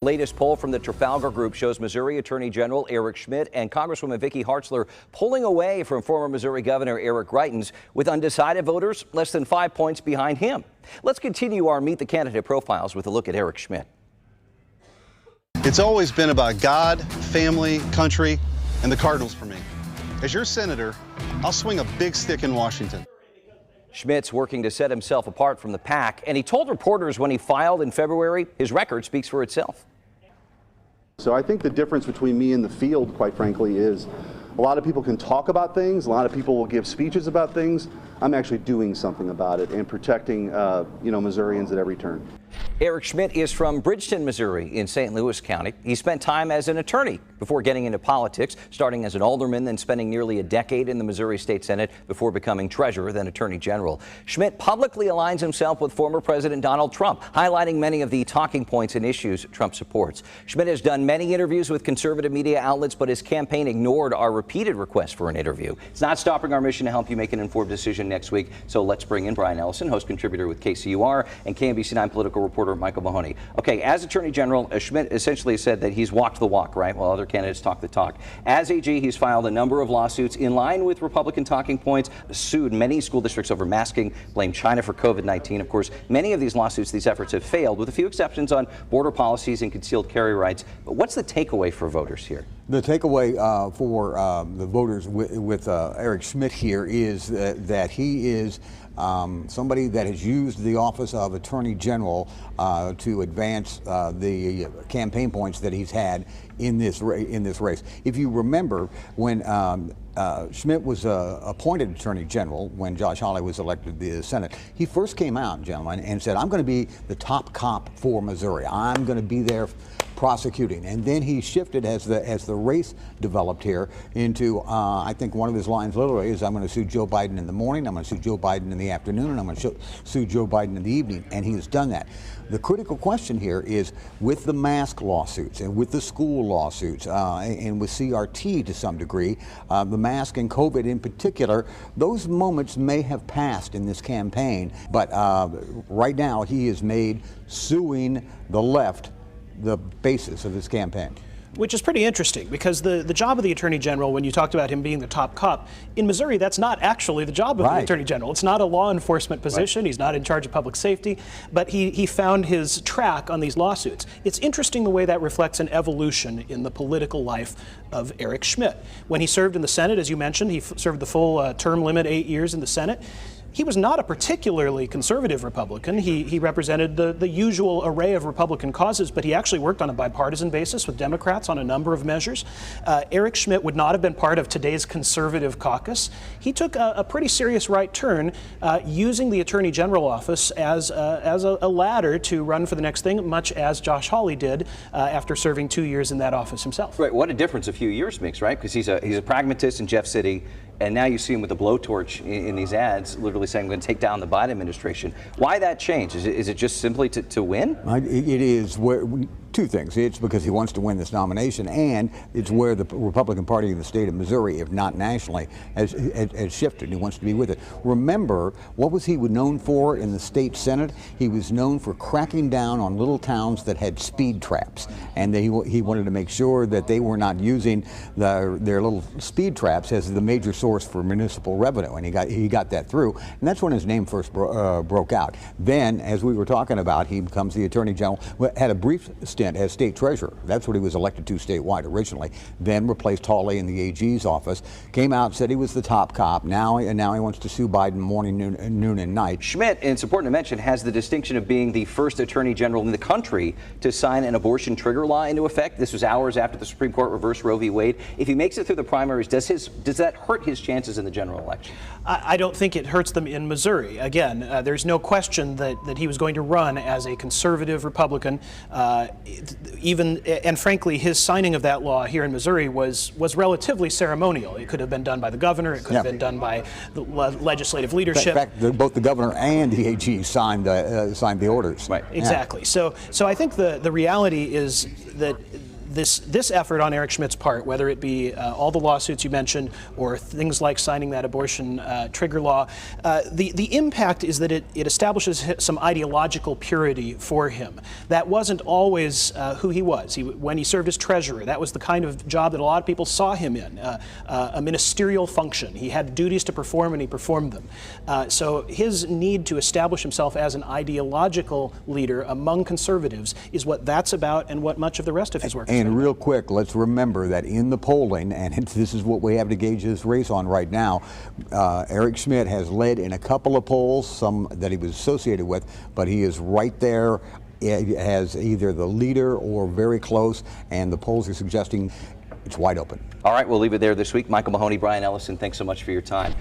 Latest poll from the Trafalgar Group shows Missouri Attorney General Eric Schmitt and Congresswoman Vicky Hartzler pulling away from former Missouri Governor Eric Greitens, with undecided voters less than 5 points behind him. Let's continue our Meet the Candidate profiles with a look at Eric Schmitt. It's always been about God, family, country, and the Cardinals for me. As your senator, I'll swing a big stick in Washington. Schmitt's working to set himself apart from the pack, and he told reporters when he filed in February his record speaks for itself. So I think the difference between me and the field, quite frankly, is a lot of people can talk about things, a lot of people will give speeches about things. I'm actually doing something about it and protecting, Missourians at every turn. Eric Schmitt is from Bridgeton, Missouri in St. Louis County. He spent time as an attorney before getting into politics, starting as an alderman, then spending nearly a decade in the Missouri State Senate before becoming treasurer, then attorney general. Schmitt publicly aligns himself with former President Donald Trump, highlighting many of the talking points and issues Trump supports. Schmitt has done many interviews with conservative media outlets, but his campaign ignored our repeated requests for an interview. It's not stopping our mission to help you make an informed decision next week. So let's bring in Brian Ellison, host contributor with KCUR, and KMBC9 political reporter Michael Mahoney. Okay, as Attorney General, Schmitt essentially said that he's walked the walk, right, while other candidates talk the talk. As AG, he's filed a number of lawsuits in line with Republican talking points, sued many school districts over masking, blamed China for COVID-19. Of course, many of these lawsuits, these efforts have failed, with a few exceptions on border policies and concealed carry rights. But what's the takeaway for voters here? The takeaway for the voters with Eric Schmitt here is that he is somebody that has used the office of Attorney General to advance the campaign points that he's had in this race. If you remember, when Schmitt was appointed Attorney General, when Josh Hawley was elected to the Senate, he first came out, gentlemen, and said, "I'm going to be the top cop for Missouri. I'm going to be there prosecuting." And then he shifted as the race developed here into, I think one of his lines literally is, "I'm going to sue Joe Biden in the morning, I'm going to sue Joe Biden in the afternoon, and I'm going to sue Joe Biden in the evening." And he has done that. The critical question here is, with the mask lawsuits and with the school lawsuits and with CRT to some degree, the mask and COVID in particular, those moments may have passed in this campaign. But right now he has made suing the left the basis of his campaign. Which is pretty interesting, because the job of the Attorney General, when you talked about him being the top cop, in Missouri, that's not actually the job of the Attorney General. It's not a law enforcement position. He's not in charge of public safety, but he found his track on these lawsuits. It's interesting the way that reflects an evolution in the political life of Eric Schmitt. When he served in the Senate, as you mentioned, he served the full term limit, 8 years in the Senate. He was not a particularly conservative Republican. He represented the usual array of Republican causes, but he actually worked on a bipartisan basis with Democrats on a number of measures. Eric Schmitt would not have been part of today's conservative caucus. He took a pretty serious right turn, using the Attorney General office as a ladder to run for the next thing, much as Josh Hawley did after serving 2 years in that office himself. Right. What a difference a few years makes, right? Because he's a pragmatist in Jeff City. And now you see him with a blowtorch in these ads, literally saying, "I'm going to take down the Biden administration." Why that change? Is it just simply to win? It is two things. It's because he wants to win this nomination, and it's where the Republican Party in the state of Missouri, if not nationally, has shifted. He wants to be with it. Remember, what was he known for in the state Senate? He was known for cracking down on little towns that had speed traps, and he wanted to make sure that they were not using their little speed traps as the major source for municipal revenue, and he got that through, and that's when his name first broke out. Then, as we were talking about, he becomes the Attorney General. Had a brief stint as state treasurer. That's what he was elected to statewide originally. Then replaced Hawley in the AG's office. Came out, said he was the top cop. Now he wants to sue Biden morning, noon, and night. Schmitt, and it's important to mention, has the distinction of being the first Attorney General in the country to sign an abortion trigger law into effect. This was hours after the Supreme Court reversed Roe v. Wade. If he makes it through the primaries, does that hurt his chances in the general election? I don't think it hurts them in Missouri. Again, there's no question that he was going to run as a conservative Republican. And frankly, his signing of that law here in Missouri was relatively ceremonial. It could have been done by the governor. It could have been done by the legislative leadership. In fact, both the governor and the AG signed the orders. Right. Exactly. So I think the reality is that this effort on Eric Schmidt's part, whether it be all the lawsuits you mentioned or things like signing that abortion trigger law, the impact is that it establishes some ideological purity for him. That wasn't always who he was. When he served as treasurer, that was the kind of job that a lot of people saw him in, a ministerial function. He had duties to perform, and he performed them. So his need to establish himself as an ideological leader among conservatives is what that's about and what much of the rest of his work is about. And real quick, let's remember that in the polling, and this is what we have to gauge this race on right now, Eric Schmidt has led in a couple of polls, some that he was associated with, but he is right there as either the leader or very close, and the polls are suggesting it's wide open. All right, we'll leave it there this week. Michael Mahoney, Brian Ellison, thanks so much for your time.